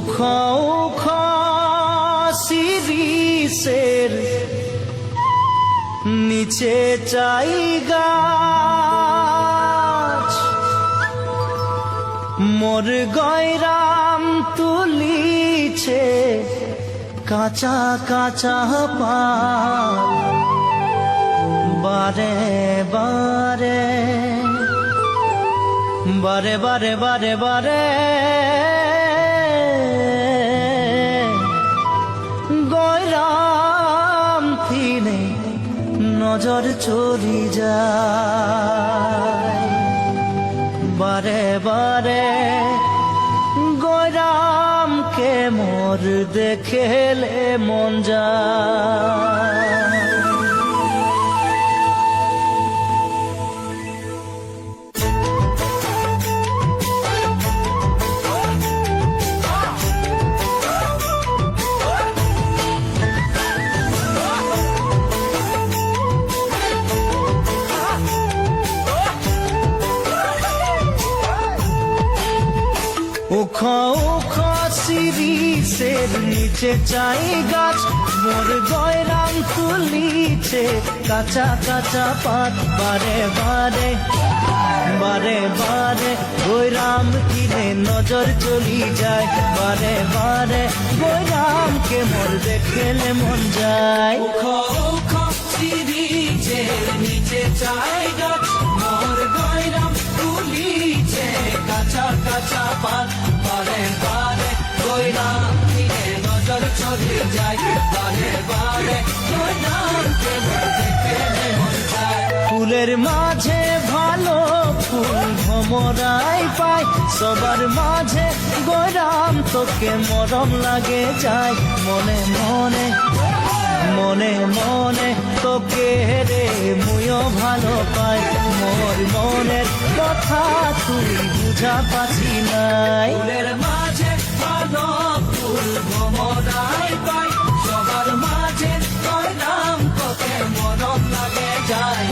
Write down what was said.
উখ শিরিষের নিচে চাই গাছ, মোর গয়রাম তুলিছে কাঁচা কাঁচা পাত। বারে বারে বারে বারে বারে বারে গয়রাম থিনে নজর চলি যায়। বারে বারে গয়রামকে মোর দেখেলে মন যায়। উখ উখ শিরিষের নিচে চাই গাছ, মোর গয়রাম তুলিছে কাঁচা কাঁচা পাত। বারে বারে বারে বারে গয়রাম কিনে নজর চলি যায়। বারে বারে গয়রামকে মোর দেখেলে মন যায়। উখ উখ শিরিষের নিচে চাই গাছ, মোর গয়রাম তুলিছে কাঁচা কাঁচা পাত। বারে বারে গয়রাম কিনে নজর চলে যায়। বারে বারে গয়রামকে মোর দেখেলে মন যায়। ফুলের মাঝে ভালো ফুল ভমরাই পায়, সবার মাঝে গয়রাম তোকে মরম লাগে যায়। মনে মনে মনে মনে তোকে রে মুইও ভালো পাই, মোর মনের কথা তুই বুঝা পাছি নাই। ফুলের মাঝে ভালো ফুল ভমরাই পাই, সবার মাঝে গয়রাম তোকে মরম লাগে যায়।